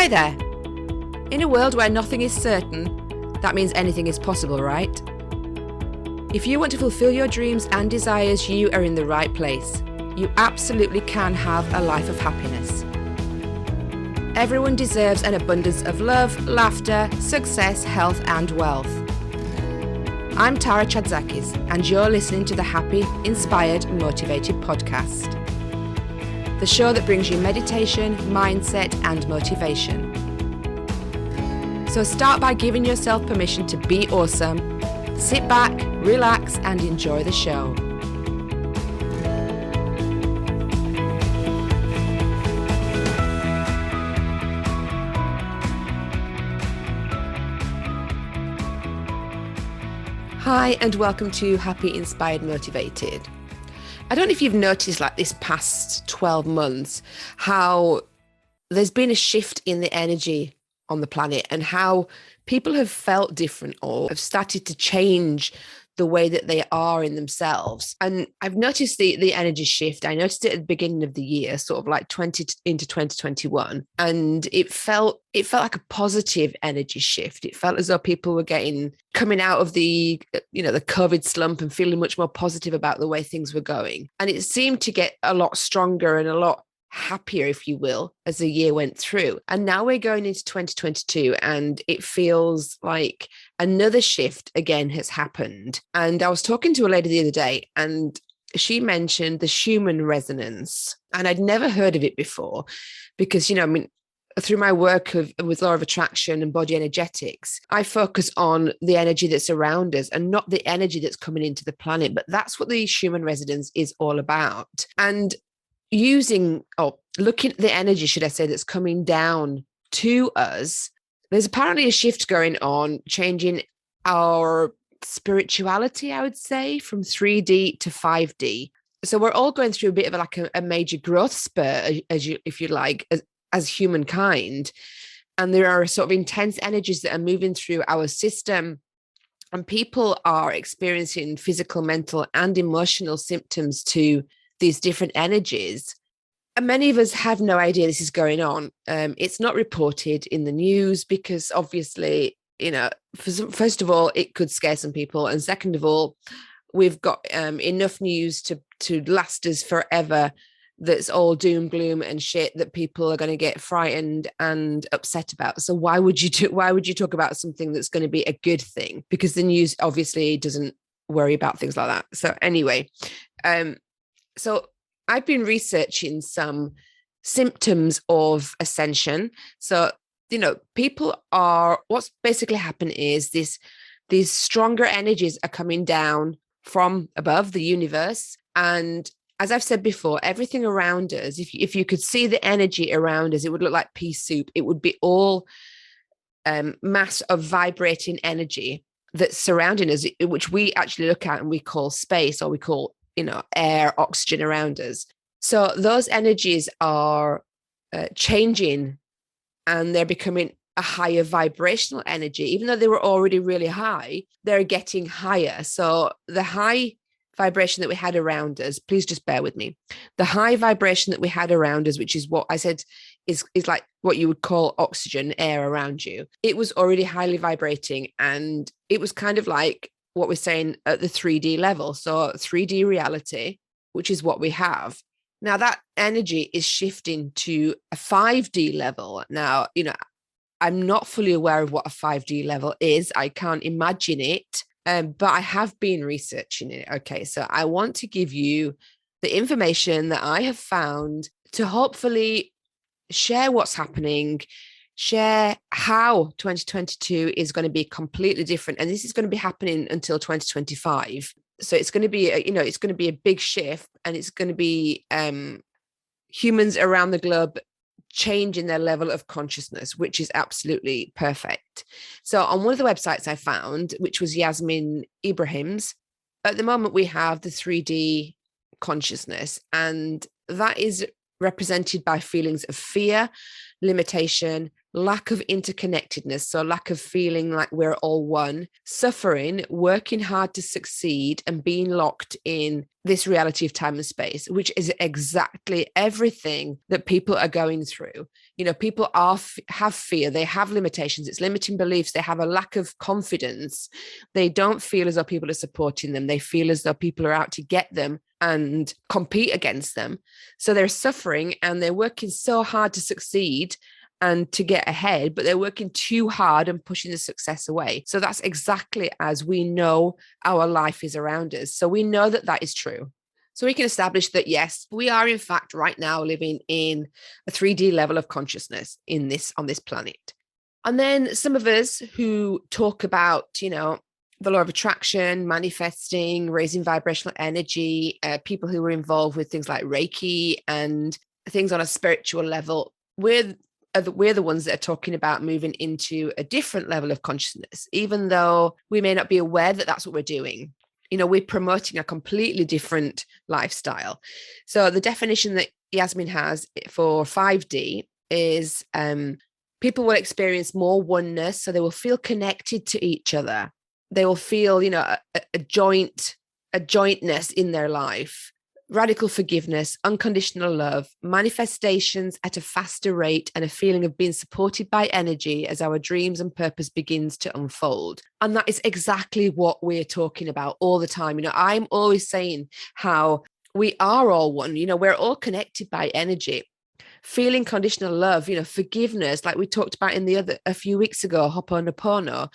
Hi there. In a world where nothing is certain, that means anything is possible, right? If you want to fulfill your dreams and desires, you are in the right place. You absolutely can have a life of happiness. Everyone deserves an abundance of love, laughter, success, health, and wealth. I'm Tara Chadzakis, and you're listening to the Happy, Inspired, Motivated podcast. The show that brings you meditation, mindset, and motivation. So start by giving yourself permission to be awesome. Sit back, relax, and enjoy the show. Hi, and welcome to Happy, Inspired, Motivated. I don't know if you've noticed like this past 12 months, how there's been a shift in the energy on the planet and how people have felt different or have started to change the way that they are in themselves. And I've noticed the energy shift. I noticed it at the beginning of the year, sort of like into 2021. And it felt like a positive energy shift. It felt as though people were coming out of the COVID slump and feeling much more positive about the way things were going. And it seemed to get a lot stronger and a lot happier, if you will, as the year went through. And now we're going into 2022 and it feels like another shift again has happened. And I was talking to a lady the other day and she mentioned the human resonance. And I'd never heard of it before because, through my work with law of attraction and body energetics, I focus on the energy that's around us and not the energy that's coming into the planet. But that's what the human resonance is all about. And looking at the energy, should I say, that's coming down to us, there's apparently a shift going on, changing our spirituality, I would say, from 3D to 5D. So we're all going through a bit of a major growth spurt, if you like, as humankind. And there are sort of intense energies that are moving through our system. And people are experiencing physical, mental, and emotional symptoms to these different energies. And many of us have no idea this is going on. It's not reported in the news because obviously, first of all, it could scare some people. And second of all, we've got enough news to last us forever that's all doom, gloom and shit that people are going to get frightened and upset about. So why would you talk about something that's going to be a good thing? Because the news obviously doesn't worry about things like that. So anyway, so I've been researching some symptoms of ascension. So, what's basically happened is these stronger energies are coming down from above the universe. And as I've said before, everything around us, if you could see the energy around us, it would look like pea soup. It would be all mass of vibrating energy that's surrounding us, which we actually look at and we call space, or we call air, oxygen around us. So those energies are changing and they're becoming a higher vibrational energy. Even though they were already really high, they're getting higher. So the high vibration that we had around us, please just bear with me. The high vibration that we had around us, which is what I said is like what you would call oxygen, air around you. It was already highly vibrating and it was kind of like what we're saying at the 3D level. So 3D reality, which is what we have. Now that energy is shifting to a 5D level. Now, I'm not fully aware of what a 5D level is. I can't imagine it, but I have been researching it. Okay, so I want to give you the information that I have found to hopefully share what's happening, share how 2022 is going to be completely different. And this is going to be happening until 2025. So it's going to be, it's going to be a big shift, and it's going to be humans around the globe changing their level of consciousness, which is absolutely perfect. So on one of the websites I found, which was Yasmin Ibrahim's, at the moment we have the 3D consciousness, and that is represented by feelings of fear, limitation, lack of interconnectedness, so lack of feeling like we're all one, suffering, working hard to succeed, and being locked in this reality of time and space, which is exactly everything that people are going through. You know, people have fear, they have limitations, it's limiting beliefs, they have a lack of confidence, they don't feel as though people are supporting them, they feel as though people are out to get them and compete against them. So they're suffering and they're working so hard to succeed and to get ahead, but they're working too hard and pushing the success away. So that's exactly as we know our life is around us. So we know that that is true. So we can establish that, yes, we are in fact right now living in a 3D level of consciousness on this planet. And then some of us who talk about, you know, the law of attraction, manifesting, raising vibrational energy, people who were involved with things like Reiki and things on a spiritual level, we're the ones that are talking about moving into a different level of consciousness, even though we may not be aware that that's what we're doing. You know, we're promoting a completely different lifestyle. So the definition that Yasmin has for 5D is people will experience more oneness, so they will feel connected to each other. They will feel, you know, a jointness in their life. Radical forgiveness, unconditional love, manifestations at a faster rate, and a feeling of being supported by energy as our dreams and purpose begins to unfold. And that is exactly what we're talking about all the time. You know, I'm always saying how we are all one, you know, we're all connected by energy. Feeling conditional love, you know, forgiveness, like we talked about a few weeks ago, Ho'oponopono,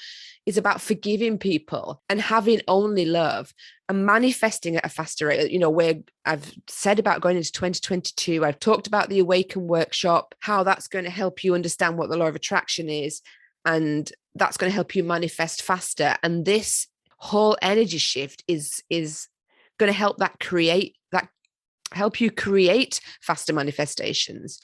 is about forgiving people and having only love and manifesting at a faster rate. You know, where I've said about going into 2022, I've talked about the Awaken workshop, how that's going to help you understand what the law of attraction is, and that's going to help you manifest faster. And this whole energy shift is going to help you create faster manifestations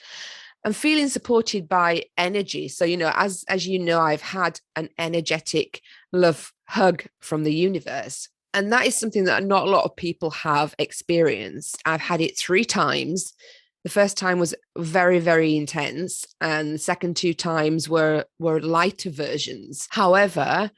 and feeling supported by energy. So, you know, as you know, I've had an energetic love hug from the universe. And that is something that not a lot of people have experienced. I've had it 3 times. The first time was very, very intense. And the second 2 times were lighter versions. However,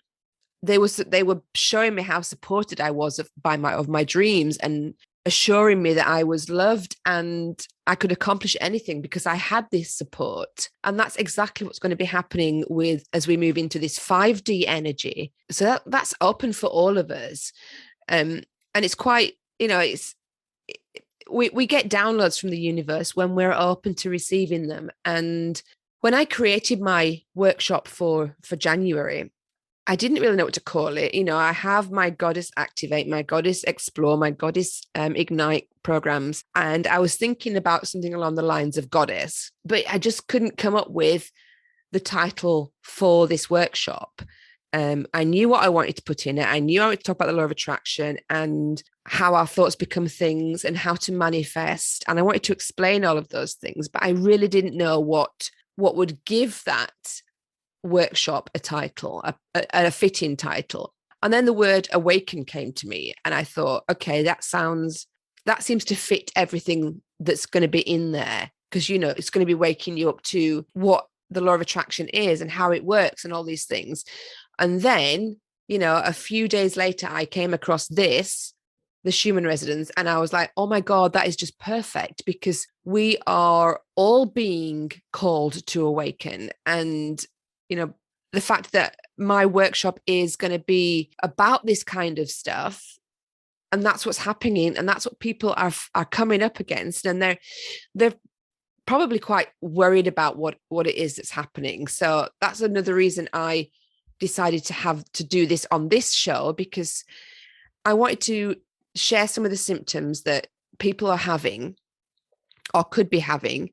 they were showing me how supported I was of my dreams, and assuring me that I was loved and I could accomplish anything because I had this support. And that's exactly what's going to be happening as we move into this 5D energy. So that's open for all of us. And it's quite, you know, we get downloads from the universe when we're open to receiving them. And when I created my workshop for January, I didn't really know what to call it. You know, I have my Goddess Activate, my Goddess Explore, my Goddess Ignite programs. And I was thinking about something along the lines of Goddess, but I just couldn't come up with the title for this workshop. I knew what I wanted to put in it. I knew I wanted to talk about the law of attraction and how our thoughts become things and how to manifest. And I wanted to explain all of those things, but I really didn't know what would give that workshop a title, a fitting title. And then the word Awaken came to me, and I thought, okay, that seems to fit everything that's going to be in there, because, you know, it's going to be waking you up to what the law of attraction is and how it works and all these things. And then, you know, a few days later, I came across the Schumann resonance, and I was like, oh my God, that is just perfect, because we are all being called to awaken. And you know, the fact that my workshop is going to be about this kind of stuff, and that's what's happening, and that's what people are coming up against, and they're probably quite worried about what it is that's happening. So that's another reason I decided to do this on this show, because I wanted to share some of the symptoms that people are having or could be having.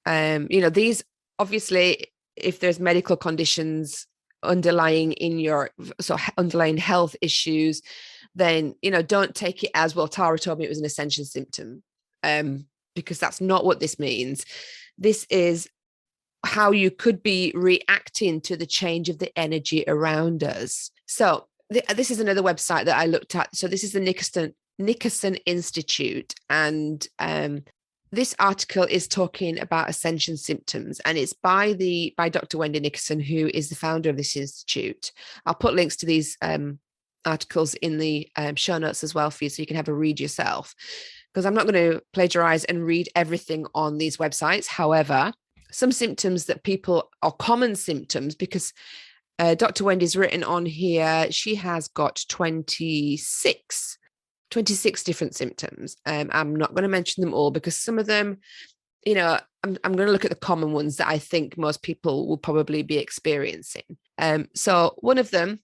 You know, these obviously, if there's medical conditions underlying underlying health issues, then, you know, don't take it as, well, Tara told me it was an ascension symptom, because that's not what this means. This is how you could be reacting to the change of the energy around us. So this is another website that I looked at. So this is the Nickerson Institute, and This article is talking about ascension symptoms, and it's by Dr. Wendy Nickerson, who is the founder of this institute. I'll put links to these articles in the show notes as well for you, so you can have a read yourself, because I'm not going to plagiarize and read everything on these websites. However, some symptoms that people are common symptoms, because Dr. Wendy's written on here, she has got 26 different symptoms. I'm not going to mention them all, because some of them, I'm going to look at the common ones that I think most people will probably be experiencing. So one of them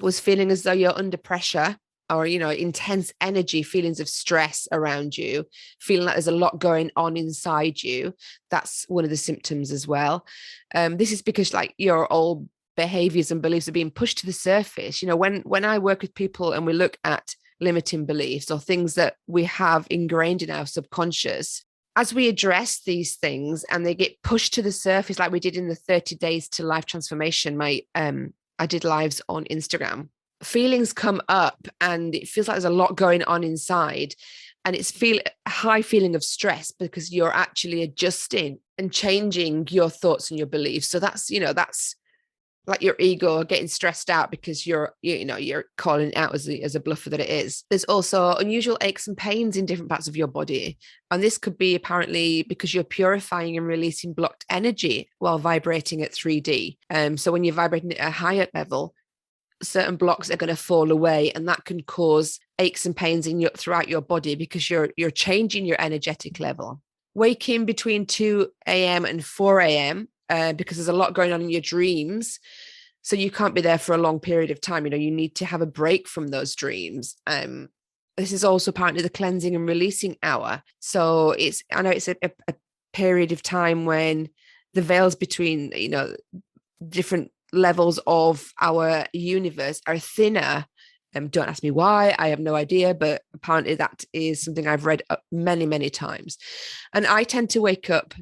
was feeling as though you're under pressure, or, intense energy, feelings of stress around you, feeling like there's a lot going on inside you. That's one of the symptoms as well. This is because like your old behaviors and beliefs are being pushed to the surface. When I work with people and we look at limiting beliefs or things that we have ingrained in our subconscious, as we address these things and they get pushed to the surface, like we did in the 30 days to life transformation, I did lives on Instagram, feelings come up and it feels like there's a lot going on inside, and it's a high feeling of stress because you're actually adjusting and changing your thoughts and your beliefs. So that's like your ego getting stressed out because you're calling it out as a bluffer that it is. There's also unusual aches and pains in different parts of your body. And this could be apparently because you're purifying and releasing blocked energy while vibrating at 3D. So when you're vibrating at a higher level, certain blocks are going to fall away, and that can cause aches and pains throughout your body because you're changing your energetic level. Waking between 2 a.m. and 4 a.m. Because there's a lot going on in your dreams. So you can't be there for a long period of time. You need to have a break from those dreams. This is also apparently the cleansing and releasing hour. So I know it's a period of time when the veils between, different levels of our universe are thinner. Don't ask me why. I have no idea, but apparently that is something I've read many, many times. And I tend to wake up,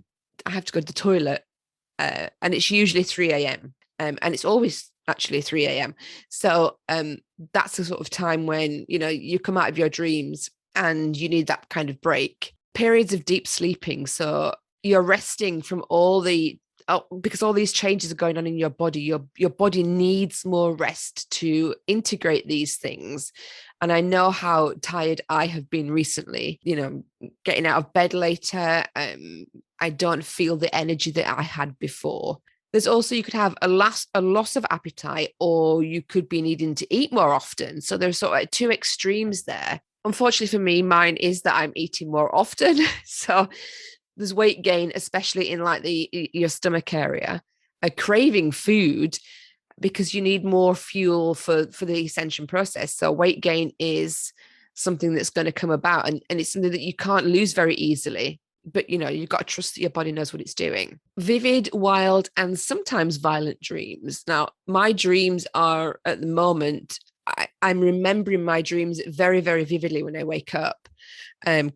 I have to go to the toilet, and it's usually 3 a.m. And it's always actually 3 a.m. So that's the sort of time when, you come out of your dreams and you need that kind of break. Periods of deep sleeping. So you're resting from because all these changes are going on in your body. Your body needs more rest to integrate these things. And I know how tired I have been recently, getting out of bed later. I don't feel the energy that I had before. There's also, you could have a loss of appetite, or you could be needing to eat more often. So there's sort of like two extremes there. Unfortunately for me, mine is that I'm eating more often. So there's weight gain, especially in like your stomach area, craving food because you need more fuel for the ascension process. So weight gain is something that's going to come about, and it's something that you can't lose very easily. But, you've got to trust that your body knows what it's doing. Vivid, wild, and sometimes violent dreams. Now, my dreams are, at the moment, I'm remembering my dreams very, very vividly when I wake up.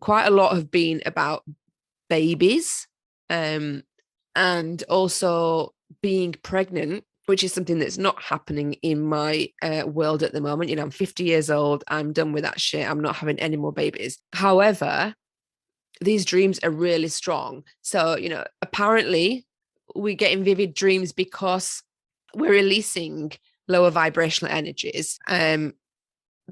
Quite a lot have been about babies, and also being pregnant, which is something that's not happening in my world at the moment. I'm 50 years old. I'm done with that shit. I'm not having any more babies. However, these dreams are really strong. So, apparently we're getting vivid dreams because we're releasing lower vibrational energies.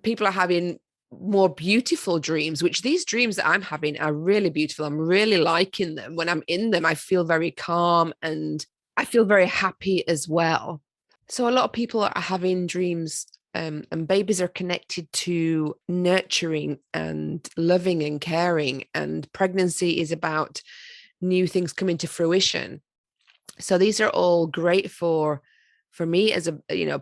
People are having more beautiful dreams, which these dreams that I'm having are really beautiful. I'm really liking them. When I'm in them, I feel very calm and I feel very happy as well. So a lot of people are having dreams, and babies are connected to nurturing and loving and caring, and pregnancy is about new things coming to fruition. So these are all great for me as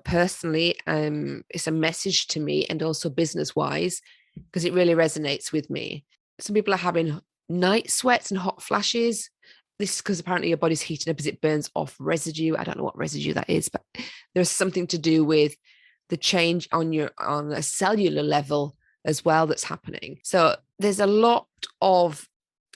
personally. It's a message to me, and also business wise, because it really resonates with me. Some people are having night sweats and hot flashes. This is because apparently your body's heating up as it burns off residue. I don't know what residue that is, but there's something to do with the change on a cellular level as well that's happening. So there's a lot of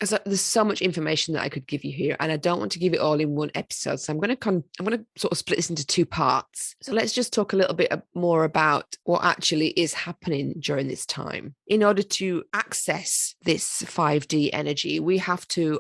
So there's so much information that I could give you here, and I don't want to give it all in one episode. So I'm going to sort of split this into two parts. So let's just talk a little bit more about what actually is happening during this time. In order to access this 5D energy, we have to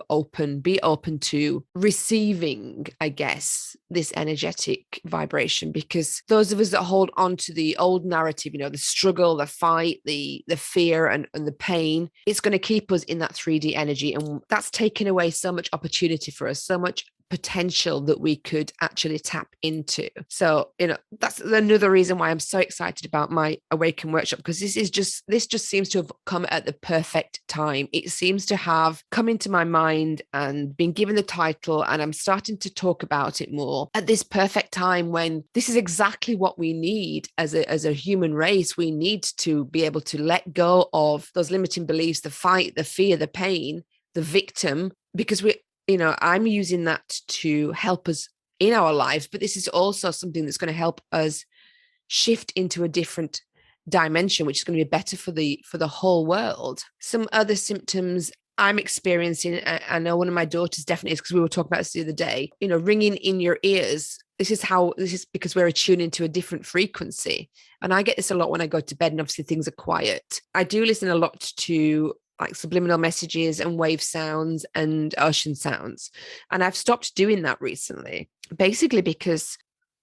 be open to receiving, I guess, this energetic vibration, because those of us that hold on to the old narrative, the struggle, the fight, the fear and the pain, it's going to keep us in that 3D energy. And that's taken away so much opportunity for us, so much potential that we could actually tap into. So, that's another reason why I'm so excited about my Awaken workshop, because this just seems to have come at the perfect time. It seems to have come into my mind and been given the title, and I'm starting to talk about it more at this perfect time, when this is exactly what we need as a human race. We need to be able to let go of those limiting beliefs, the fight, the fear, the pain, the victim, because I'm using that to help us in our lives, but this is also something that's going to help us shift into a different dimension, which is going to be better for the whole world. Some other symptoms I'm experiencing, I know one of my daughters definitely is, because we were talking about this the other day, ringing in your ears. This is because we're attuned into a different frequency. And I get this a lot when I go to bed, and obviously things are quiet. I do listen a lot to like subliminal messages and wave sounds and ocean sounds. And I've stopped doing that recently, basically because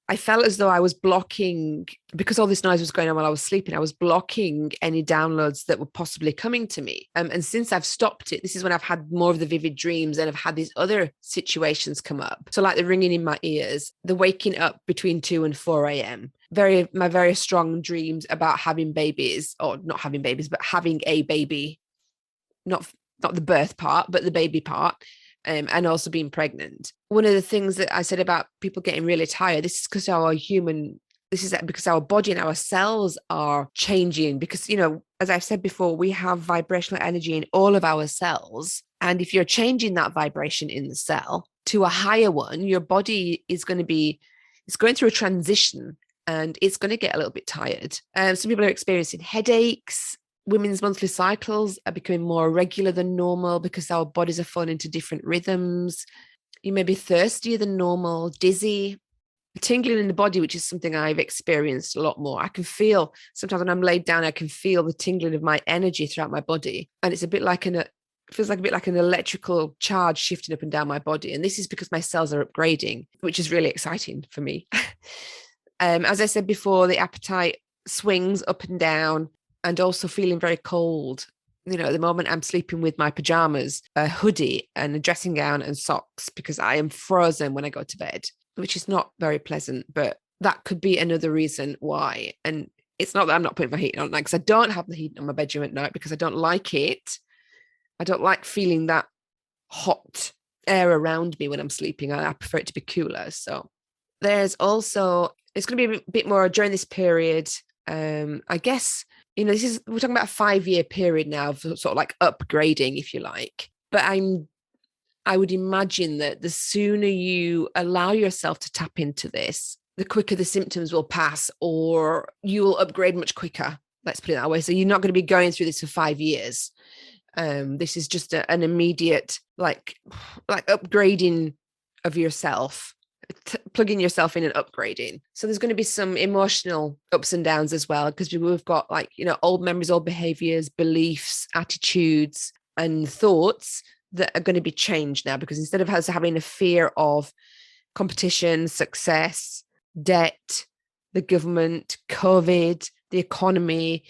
I felt as though I was blocking, because all this noise was going on while I was sleeping, I was blocking any downloads that were possibly coming to me. And since I've stopped it, this is when I've had more of the vivid dreams, and I've had these other situations come up. So like the ringing in my ears, the waking up between 2 and 4 a.m., my very strong dreams about having babies, or not having babies, but having a baby, not the birth part, but the baby part. And also being pregnant. One of the things that I said about people getting really tired, this is because our body and our cells are changing, because, as I've said before, we have vibrational energy in all of our cells. And if you're changing that vibration in the cell to a higher one, your body it's going through a transition, and it's going to get a little bit tired. Some people are experiencing headaches. Women's monthly cycles are becoming more irregular than normal because our bodies are falling into different rhythms. You may be thirstier than normal, dizzy, tingling in the body, which is something I've experienced a lot more. I can feel, sometimes when I'm laid down, I can feel the tingling of my energy throughout my body. And it's feels like a bit like an electrical charge shifting up and down my body. And this is because my cells are upgrading, which is really exciting for me. As I said before, the appetite swings up and down, and also feeling very cold. At the moment I'm sleeping with my pajamas, a hoodie and a dressing gown and socks, because I am frozen when I go to bed, which is not very pleasant, but that could be another reason why. And it's not that I'm not putting my heating on, because I don't have the heat on my bedroom at night, because I don't like it. I don't like feeling that hot air around me when I'm sleeping. I prefer it to be cooler. So there's also, it's going to be a bit more during this period. I guess, we're talking about a 5-year period now of sort of like upgrading, if you like. But I would imagine that the sooner you allow yourself to tap into this, the quicker the symptoms will pass, or you will upgrade much quicker. Let's put it that way. So you're not going to be going through this for 5 years. This is just an immediate, like upgrading of yourself. Plugging yourself in and upgrading. So there's going to be some emotional ups and downs as well, because we've got old memories, old behaviors, beliefs, attitudes and thoughts that are going to be changed now, because instead of us having a fear of competition, success, debt, the government, COVID, the economy,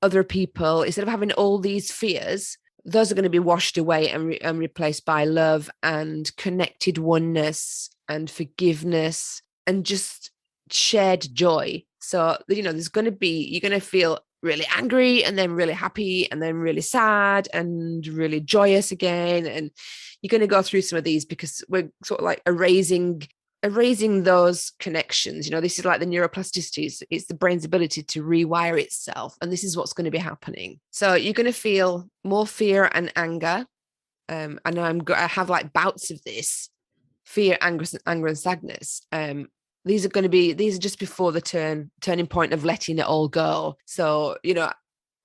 other people, instead of having all these fears, those are going to be washed away and replaced by love and connected oneness and forgiveness and just shared joy. So, there's going to be, you're going to feel really angry and then really happy and then really sad and really joyous again. And you're going to go through some of these, because we're sort of like erasing those connections. This is like the neuroplasticity. It's the brain's ability to rewire itself. And this is what's going to be happening. So you're going to feel more fear and anger. I know I have like bouts of this fear, anger and sadness. These are just before the turning point of letting it all go. So,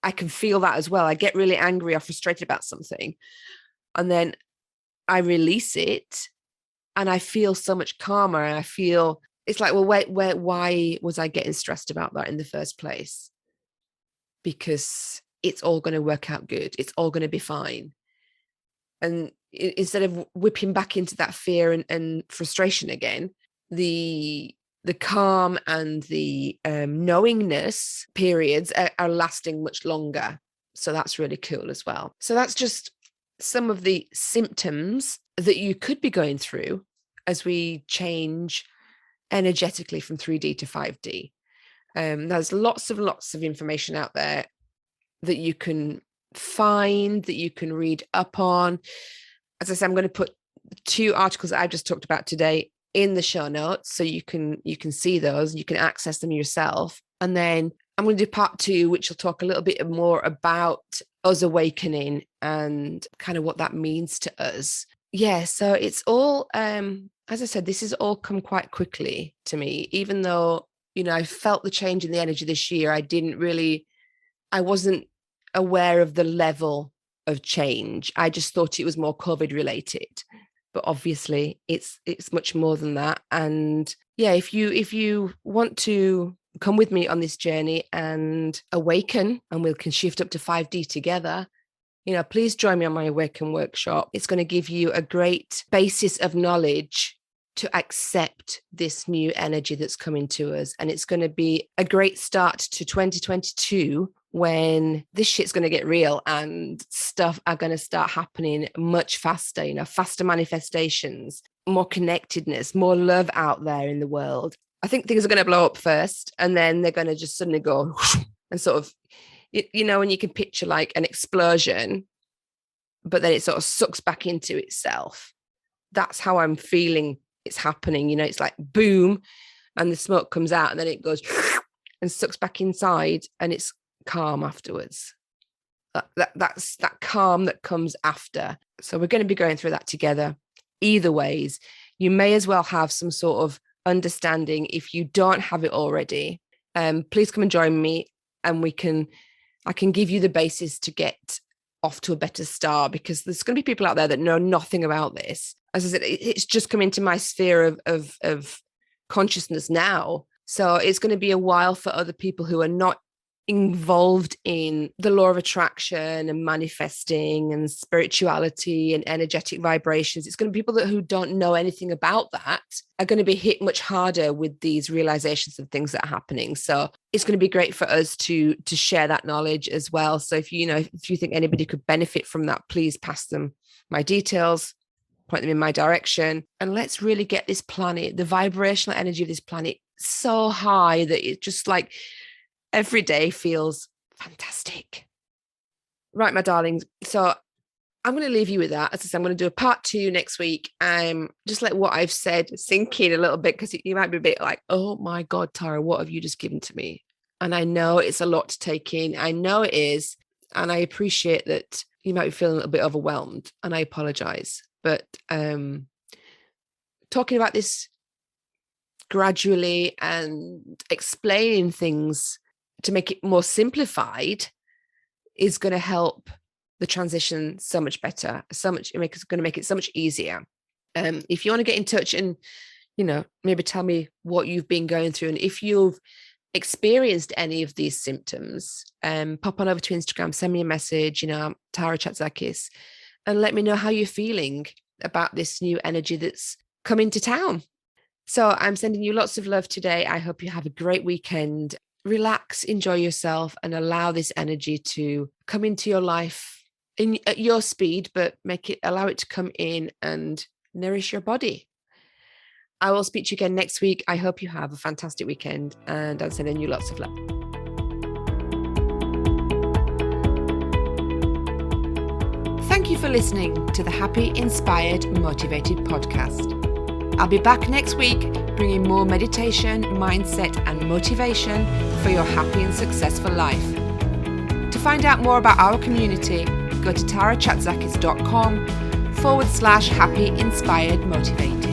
I can feel that as well. I get really angry or frustrated about something. And then I release it and I feel so much calmer. And I feel it's like, well, why was I getting stressed about that in the first place? Because it's all going to work out good. It's all going to be fine. And instead of whipping back into that fear and frustration again, the calm and the knowingness periods are lasting much longer. So that's really cool as well. So that's just some of the symptoms that you could be going through as we change energetically from 3D to 5D. There's lots of information out there that you can find, that you can read up on. As I said, I'm going to put 2 articles that I've just talked about today in the show notes, so you can see those, you can access them yourself. And then I'm going to do part 2, which will talk a little bit more about us awakening and kind of what that means to us. Yeah, so it's all, as I said, this has all come quite quickly to me, even though, I felt the change in the energy this year. I wasn't aware of the level of change. I just thought it was more COVID related, but obviously it's much more than that. And yeah, if you want to come with me on this journey and awaken, and we can shift up to 5D together, please join me on my Awaken workshop. It's going to give you a great basis of knowledge to accept this new energy that's coming to us. And it's going to be a great start to 2022, when this shit's going to get real and stuff are going to start happening much faster, faster manifestations, more connectedness, more love out there in the world. I think things are going to blow up first, and then they're going to just suddenly go and sort of, when you can picture like an explosion, but then it sort of sucks back into itself. That's how I'm feeling it's happening. It's like boom, and the smoke comes out, and then it goes and sucks back inside, and it's calm afterwards. That's that calm that comes after. So we're going to be going through that together. Either ways, you may as well have some sort of understanding if you don't have it already. Please come and join me, and I can give you the basis to get off to a better start, because there's going to be people out there that know nothing about this. As I said, it's just come into my sphere of consciousness now. So it's going to be a while for other people who are not involved in the law of attraction and manifesting and spirituality and energetic vibrations. It's going to be people who don't know anything about that are going to be hit much harder with these realizations of things that are happening. So it's going to be great for us to share that knowledge as well. So if you think anybody could benefit from that, please pass them my details, point them in my direction, and let's really get this planet, the vibrational energy of this planet, so high that it's just like every day feels fantastic. Right, my darlings. So I'm going to leave you with that. As I said, I'm going to do a part 2 next week. Just let what I've said sink in a little bit, because you might be a bit like, oh my God, Tara, what have you just given to me? And I know it's a lot to take in. I know it is. And I appreciate that you might be feeling a little bit overwhelmed, and I apologize. But talking about this gradually and explaining things to make it more simplified is going to help the transition so much better, it's going to make it so much easier. If you want to get in touch and, maybe tell me what you've been going through, and if you've experienced any of these symptoms, pop on over to Instagram, send me a message, Tara Chatzakis, and let me know how you're feeling about this new energy that's come into town. So I'm sending you lots of love today. I hope you have a great weekend. Relax, enjoy yourself, and allow this energy to come into your life at your speed, but allow it to come in and nourish your body. I will speak to you again next week. I hope you have a fantastic weekend, and I'm sending you lots of love. Thank you for listening to the Happy, Inspired, Motivated podcast. I'll be back next week bringing more meditation, mindset, and motivation for your happy and successful life. To find out more about our community, go to tarachatzakis.com/happy, inspired, motivated.